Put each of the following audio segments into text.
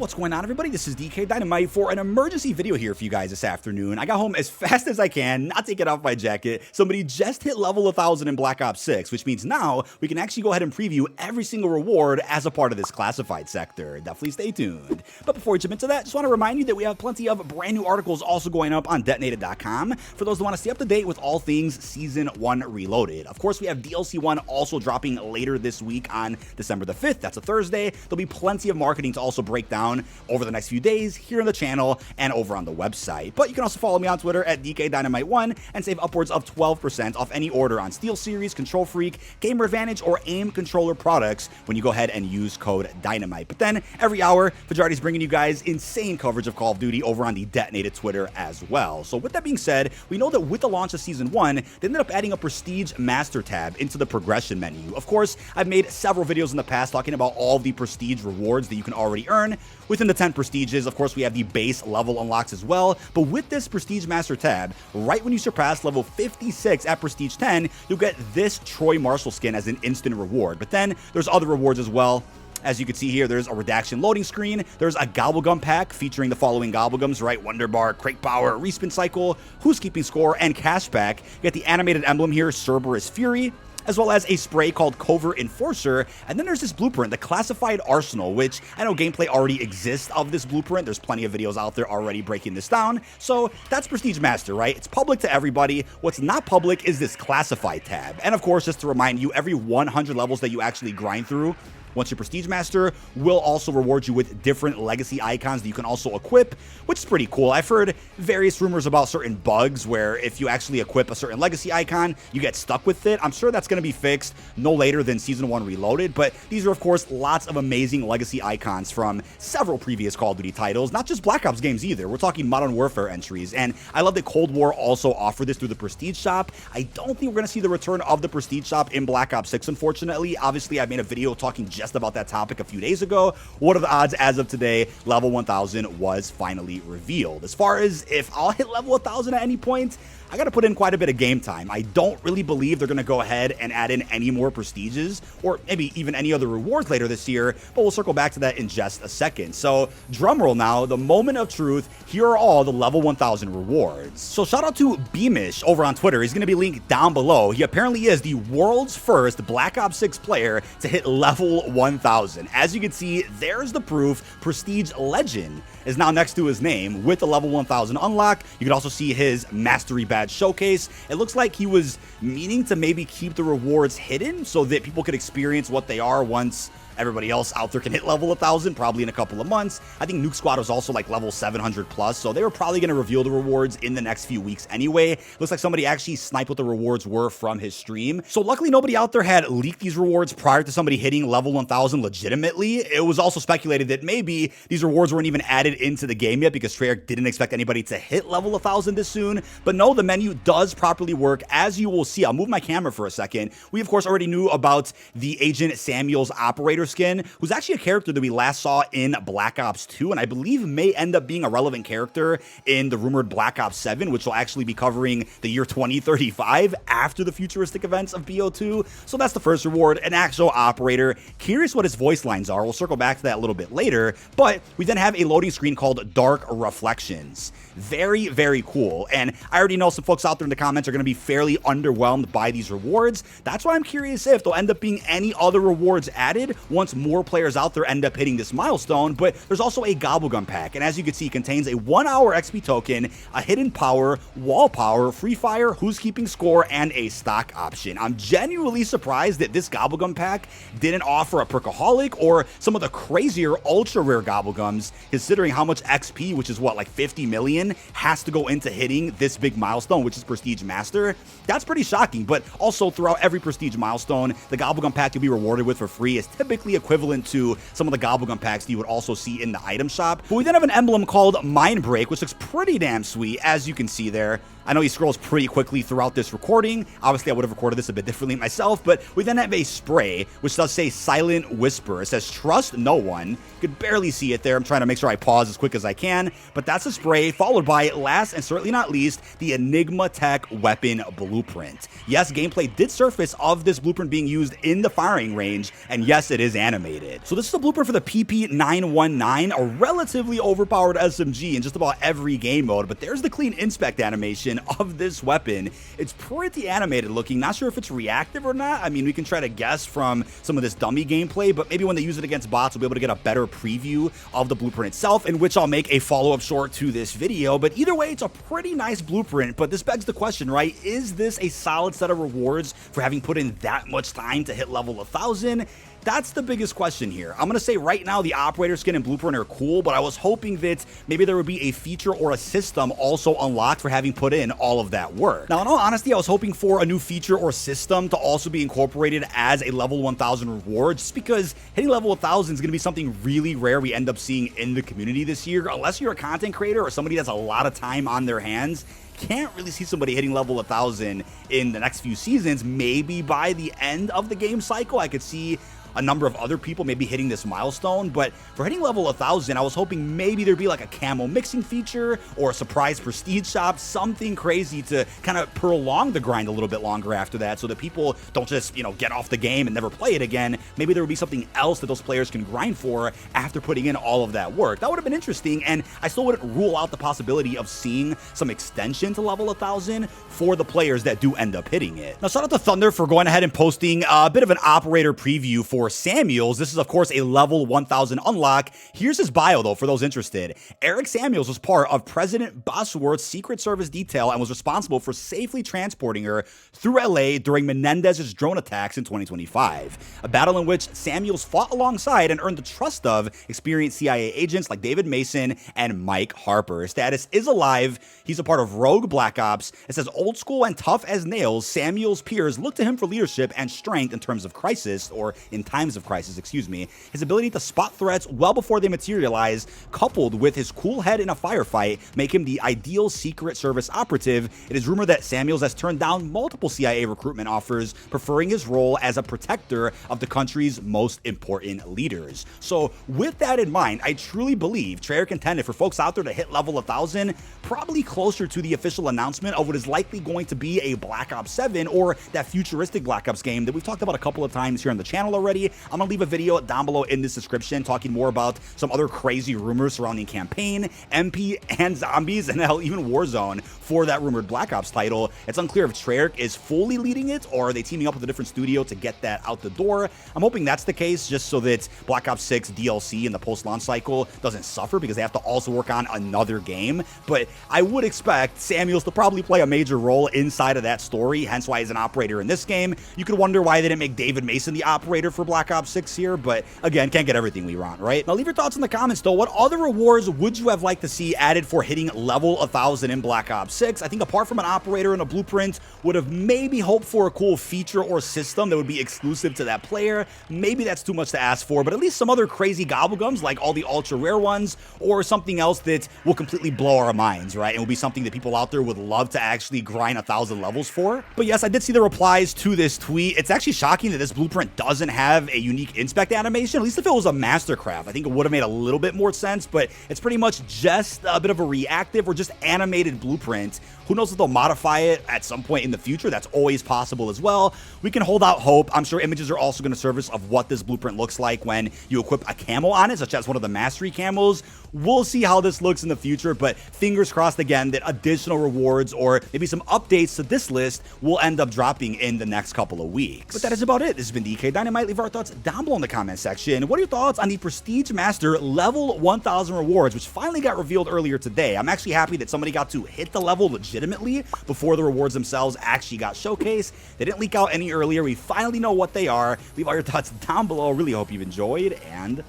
What's going on, everybody? This is dkdynamite for an emergency video here for you guys this afternoon. I got home as fast as I can, not taking off my jacket. Somebody just hit level 1000 in Black Ops 6, which means now we can actually go ahead and preview every single reward as a part of this classified sector. Definitely stay tuned. But before we jump into that, just want to remind you that we have plenty of brand new articles also going up on dkdynamite.com for those that want to stay up to date with all things Season 1 Reloaded. Of course, we have DLC 1 also dropping later this week on December the 5th. That's a Thursday. There'll be plenty of marketing to also break down over the next few days here on the channel and over on the website. But you can also follow me on Twitter at dkdynamite1 and save upwards of 12% off any order on SteelSeries, Control Freak, Gamer Advantage, or AIM controller products when you go ahead and use code DYNAMITE. But then every hour, Fajardi's bringing you guys insane coverage of Call of Duty over on the Detonated Twitter as well. So with that being said, we know that with the launch of Season 1, they ended up adding a Prestige Master tab into the progression menu. Of course, I've made several videos in the past talking about all of the Prestige rewards that you can already earn within the 10 prestiges. Of course, we have the base level unlocks as well, but with this Prestige Master tab, right when you surpass level 56 at Prestige 10, you'll get this Troy Marshall skin as an instant reward. But then there's other rewards as well. As you can see here, there's a redaction loading screen, there's a Gobblegum pack featuring the following Gobblegums, right? Wonder Bar, Crate Power, Respin Cycle, Who's Keeping Score, and Cash Pack. You get the animated emblem here, Cerberus Fury, as well as a spray called Covert Enforcer, and then there's this blueprint, the Classified Arsenal, which I know gameplay already exists of this blueprint. There's plenty of videos out there already breaking this down, so that's Prestige Master, right? It's public to everybody. What's not public is this Classified tab, and of course, just to remind you, every 100 levels that you actually grind through, once you're Prestige Master, will also reward you with different legacy icons that you can also equip, which is pretty cool. I've heard various rumors about certain bugs where if you actually equip a certain legacy icon, you get stuck with it. I'm sure that's going to be fixed no later than Season 1 Reloaded, but these are, of course, lots of amazing legacy icons from several previous Call of Duty titles, not just Black Ops games either. We're talking Modern Warfare entries, and I love that Cold War also offered this through the Prestige Shop. I don't think we're going to see the return of the Prestige Shop in Black Ops 6, unfortunately. Obviously, I made a video talking just about that topic a few days ago. What are the odds as of today? Level 1000 was finally revealed. As far as if I'll hit level 1000 at any point, I got to put in quite a bit of game time. I don't really believe they're going to go ahead and add in any more prestiges or maybe even any other rewards later this year, but we'll circle back to that in just a second. So drumroll now, the moment of truth. Here are all the level 1000 rewards. So shout out to Beamish over on Twitter. He's going to be linked down below. He apparently is the world's first Black Ops 6 player to hit level 1000. As you can see, there's the proof. Prestige Legend is now next to his name with the level 1000 unlock. You can also see his Mastery Badge showcase. It looks like he was meaning to maybe keep the rewards hidden so that people could experience what they are once everybody else out there can hit level 1000, probably in a couple of months. I think Nuke Squad was also like level 700 plus, so they were probably going to reveal the rewards in the next few weeks anyway. Looks like somebody actually sniped what the rewards were from his stream. So luckily nobody out there had leaked these rewards prior to somebody hitting level 1000 legitimately. It was also speculated that maybe these rewards weren't even added into the game yet because Treyarch didn't expect anybody to hit level 1000 this soon. But no, the menu does properly work, as you will see. I'll move my camera for a second. We of course already knew about the Agent Samuel's operator skin, who's actually a character that we last saw in Black Ops 2, and I believe may end up being a relevant character in the rumored Black Ops 7, which will actually be covering the year 2035 after the futuristic events of BO2. So that's the first reward, an actual operator. Curious what his voice lines are. We'll circle back to that a little bit later, but we then have a loading screen called Dark Reflections. Very, very cool, and I already know some folks out there in the comments are going to be fairly underwhelmed by these rewards. That's why I'm curious if there'll end up being any other rewards added once more players out there end up hitting this milestone. But there's also a Gobblegum pack, and as you can see, it contains a 1 hour XP token, a hidden power, wall power, free fire, Who's Keeping Score, and a stock option. I'm genuinely surprised that this Gobblegum pack didn't offer a Perkaholic or some of the crazier ultra rare Gobblegums, considering how much XP, which is what, like 50 million, has to go into hitting this big milestone, which is Prestige Master. That's pretty shocking, but also throughout every Prestige milestone, the Gobblegum pack you'll be rewarded with for free is typically equivalent to some of the Gobblegum packs that you would also see in the item shop. But we then have an emblem called Mind Break, which looks pretty damn sweet, as you can see there. I know he scrolls pretty quickly throughout this recording. Obviously, I would have recorded this a bit differently myself, but we then have a spray, which does say Silent Whisper. It says, trust no one. You could barely see it there. I'm trying to make sure I pause as quick as I can, but that's a spray, followed by, last and certainly not least, the Enigma Tech weapon blueprint. Yes, gameplay did surface of this blueprint being used in the firing range, and yes, it is animated. So this is the blueprint for the PP919, a relatively overpowered SMG in just about every game mode, but there's the clean inspect animation of this weapon. It's pretty animated looking. Not sure if it's reactive or not. I mean, we can try to guess from some of this dummy gameplay, but maybe when they use it against bots, we'll be able to get a better preview of the blueprint itself, in which I'll make a follow-up short to this video. But either way, it's a pretty nice blueprint, but this begs the question, right? Is this a solid set of rewards for having put in that much time to hit level 1000? That's the biggest question here. I'm going to say right now the operator skin and blueprint are cool, but I was hoping that maybe there would be a feature or a system also unlocked for having put in all of that work. Now, in all honesty, I was hoping for a new feature or system to also be incorporated as a level 1000 reward, just because hitting level 1000 is going to be something really rare we end up seeing in the community this year. Unless you're a content creator or somebody that's a lot of time on their hands, can't really see somebody hitting level 1000 in the next few seasons. Maybe by the end of the game cycle, I could see a number of other people maybe hitting this milestone, but for hitting level 1000, I was hoping maybe there'd be like a camo mixing feature or a surprise prestige shop, something crazy to kind of prolong the grind a little bit longer after that, so that people don't just, get off the game and never play it again. Maybe there would be something else that those players can grind for after putting in all of that work. That would have been interesting, and I still wouldn't rule out the possibility of seeing some extension to level 1000 for the players that do end up hitting it. Now, shout out to Thunder for going ahead and posting a bit of an operator preview for Samuels. This is, of course, a level 1000 unlock. Here's his bio, though, for those interested. Eric Samuels was part of President Bosworth's Secret Service detail and was responsible for safely transporting her through LA during Menendez's drone attacks in 2025, a battle in which Samuels fought alongside and earned the trust of experienced CIA agents like David Mason and Mike Harper. His status is alive. He's a part of Rogue Black Ops. It says, old school and tough as nails, Samuels' peers look to him for leadership and strength in terms of crisis, or in times of crisis, excuse me. His ability to spot threats well before they materialize, coupled with his cool head in a firefight, make him the ideal Secret Service operative. It is rumored that Samuels has turned down multiple CIA recruitment offers, preferring his role as a protector of the country's most important leaders. So with that in mind, I truly believe Treyarch intended for folks out there to hit level 1000, probably closer to the official announcement of what is likely going to be a Black Ops 7 or that futuristic Black Ops game that we've talked about a couple of times here on the channel already. I'm going to leave a video down below in this description talking more about some other crazy rumors surrounding campaign, MP, and zombies, and hell, even Warzone for that rumored Black Ops title. It's unclear if Treyarch is fully leading it or are they teaming up with a different studio to get that out the door. I'm hoping that's the case, just so that Black Ops 6 DLC in the post-launch cycle doesn't suffer because they have to also work on another game. But I would expect Samuels to probably play a major role inside of that story, hence why he's an operator in this game. You could wonder why they didn't make David Mason the operator for Black Ops 6 here, but again, can't get everything we want, right? Now leave your thoughts in the comments though. What other rewards would you have liked to see added for hitting level 1000 in Black Ops 6? I think apart from an operator and a blueprint, would have maybe hoped for a cool feature or system that would be exclusive to that player. Maybe that's too much to ask for, but at least some other crazy gobblegums like all the ultra rare ones, or something else that will completely blow our minds, right? It will be something that people out there would love to actually grind 1000 levels for. But yes, I did see the replies to this tweet. It's actually shocking that this blueprint doesn't have a unique inspect animation. At least if it was a mastercraft, I think it would have made a little bit more sense, but it's pretty much just a bit of a reactive or just animated blueprint. Who knows if they'll modify it at some point in the future? That's always possible as well. We can hold out hope. I'm sure images are also going to surface of what this blueprint looks like when you equip a camo on it, such as one of the mastery camos. We'll see how this looks in the future, but fingers crossed again that additional rewards or maybe some updates to this list will end up dropping in the next couple of weeks. But that is about it. This has been dkdynamite. Leave our thoughts down below in the comment section. What are your thoughts on the Prestige Master level 1000 rewards, which finally got revealed earlier today? I'm actually happy that somebody got to hit the level legitimately before the rewards themselves actually got showcased. They didn't leak out any earlier. We finally know what they are. Leave all your thoughts down below. Really hope you've enjoyed, and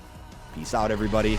peace out, everybody.